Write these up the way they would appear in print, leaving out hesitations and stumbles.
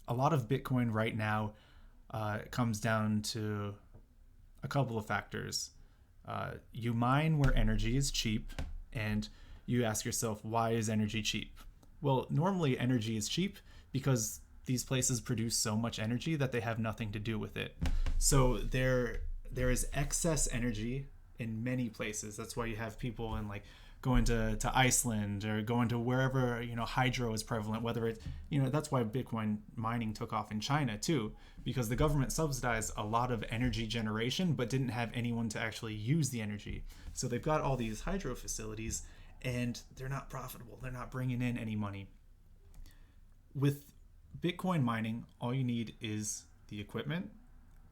a lot of Bitcoin right now comes down to a couple of factors. You mine where energy is cheap, and you ask yourself, why is energy cheap? Well, normally energy is cheap because these places produce so much energy that they have nothing to do with it. So there is excess energy in many places. That's why you have people in like going to Iceland or going to wherever, hydro is prevalent, whether it, that's why Bitcoin mining took off in China too, because the government subsidized a lot of energy generation but didn't have anyone to actually use the energy. So they've got all these hydro facilities and they're not profitable. They're not bringing in any money. With Bitcoin mining, all you need is the equipment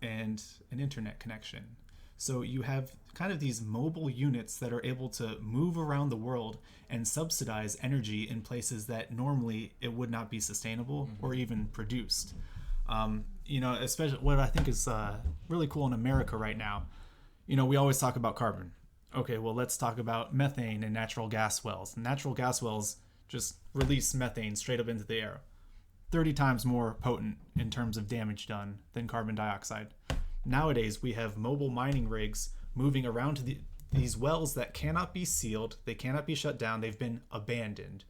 and an internet connection. So you have kind of these mobile units that are able to move around the world and subsidize energy in places that normally it would not be sustainable or even produced. Especially what I think is really cool in America right now. We always talk about carbon. Okay, well, let's talk about methane and natural gas wells. Natural gas wells just release methane straight up into the air. 30 times more potent in terms of damage done than carbon dioxide. Nowadays, we have mobile mining rigs moving around to these wells that cannot be sealed, they cannot be shut down, they've been abandoned.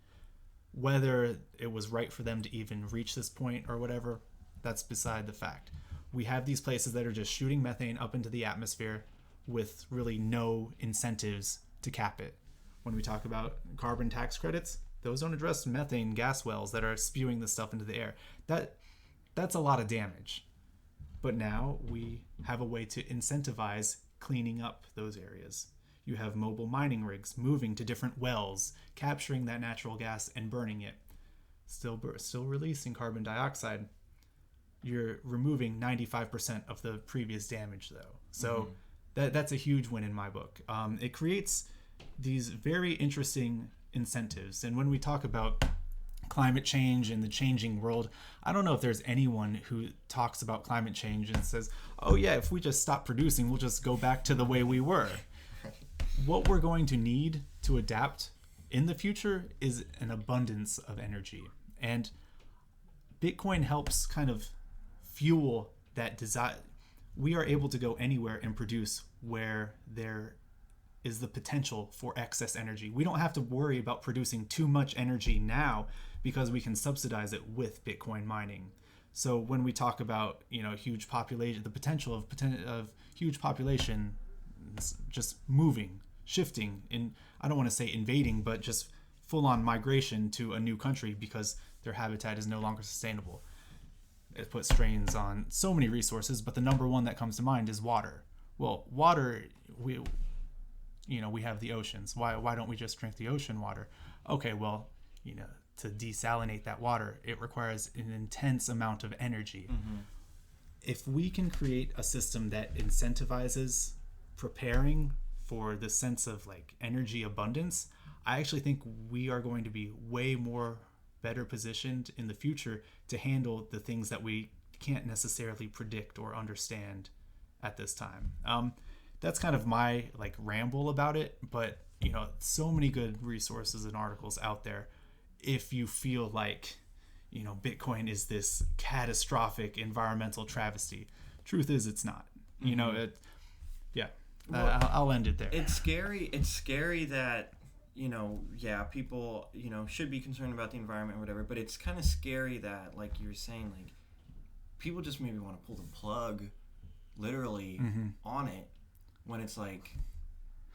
Whether it was right for them to even reach this point or whatever, that's beside the fact. We have these places that are just shooting methane up into the atmosphere with really no incentives to cap it. When we talk about carbon tax credits, those don't address methane gas wells that are spewing this stuff into the air. That's a lot of damage. But now we have a way to incentivize cleaning up those areas. You have mobile mining rigs moving to different wells, capturing that natural gas and burning it. Still releasing carbon dioxide. You're removing 95% of the previous damage, though. So that's a huge win in my book. It creates these very interesting incentives. And when we talk about climate change and the changing world, I don't know if there's anyone who talks about climate change and says, oh yeah, if we just stop producing, we'll just go back to the way we were. What we're going to need to adapt in the future is an abundance of energy. And Bitcoin helps kind of fuel that desire. We are able to go anywhere and produce where there is the potential for excess energy. We don't have to worry about producing too much energy now because we can subsidize it with Bitcoin mining. So when we talk about, huge population, the potential of huge population just moving, shifting in, I don't want to say invading, but just full on migration to a new country because their habitat is no longer sustainable. It puts strains on so many resources, but the number one that comes to mind is water. Well, water, we have the oceans. Why don't we just drink the ocean water? Okay, well, to desalinate that water, it requires an intense amount of energy. If we can create a system that incentivizes preparing for the sense of like energy abundance, I actually think we are going to be way more better positioned in the future to handle the things that we can't necessarily predict or understand at this time. That's kind of my like ramble about it, but so many good resources and articles out there. If you feel like Bitcoin is this catastrophic environmental travesty, truth is it's not. I'll end it there. It's scary that people should be concerned about the environment or whatever, but it's kind of scary that, like you were saying, like people just maybe want to pull the plug literally on it when it's like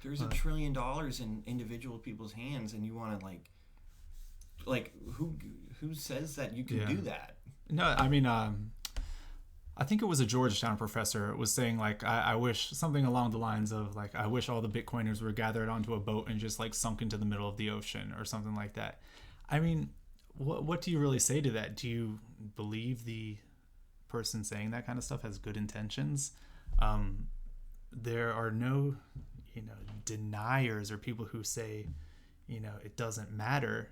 there's $1 trillion in individual people's hands, and you want to like who says that you can do that? No, I mean, I think it was a Georgetown professor was saying like, I wish something along the lines of like, I wish all the Bitcoiners were gathered onto a boat and just like sunk into the middle of the ocean or something like that. I mean, what do you really say to that? Do you believe the person saying that kind of stuff has good intentions? There are no, deniers or people who say, it doesn't matter.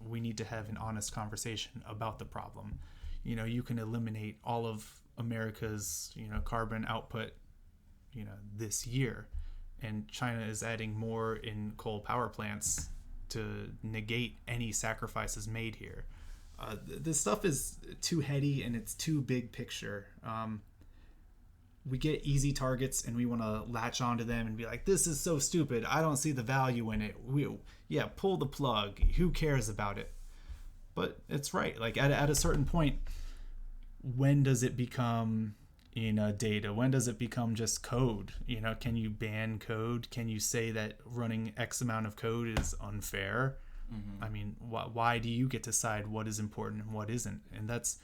We need to have an honest conversation about the problem. You can eliminate all of America's, carbon output, this year, and China is adding more in coal power plants to negate any sacrifices made here. This stuff is too heady and it's too big picture. We get easy targets and we want to latch onto them and be like, this is so stupid. I don't see the value in it. Pull the plug. Who cares about it? But it's right. Like at a certain point, when does it become data? When does it become just code? Can you ban code? Can you say that running X amount of code is unfair? Mm-hmm. I mean, why do you get to decide what is important and what isn't? And that's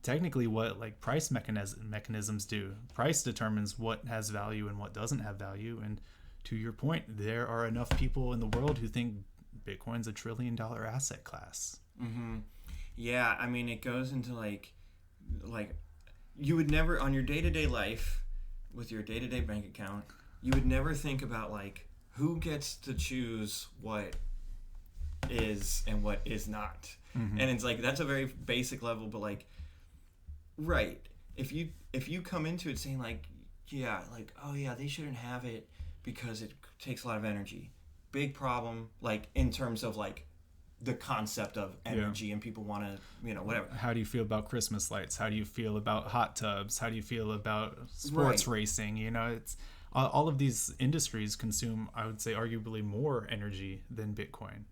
technically what like price mechanisms do. Price determines what has value and what doesn't have value. And to your point, there are enough people in the world who think Bitcoin's $1 trillion asset class. Mm-hmm. Yeah, I mean, it goes into like you would never, on your day-to-day life with your day-to-day bank account, you would never think about like who gets to choose what is and what is not. Mm-hmm. And it's like that's a very basic level, but like, right, if you come into it saying like, yeah, like, oh yeah, they shouldn't have it because it takes a lot of energy, big problem, like in terms of like the concept of energy, and people want to, whatever. How do you feel about Christmas lights? How do you feel about hot tubs? How do you feel about sports racing? It's all of these industries consume, I would say, arguably more energy than Bitcoin.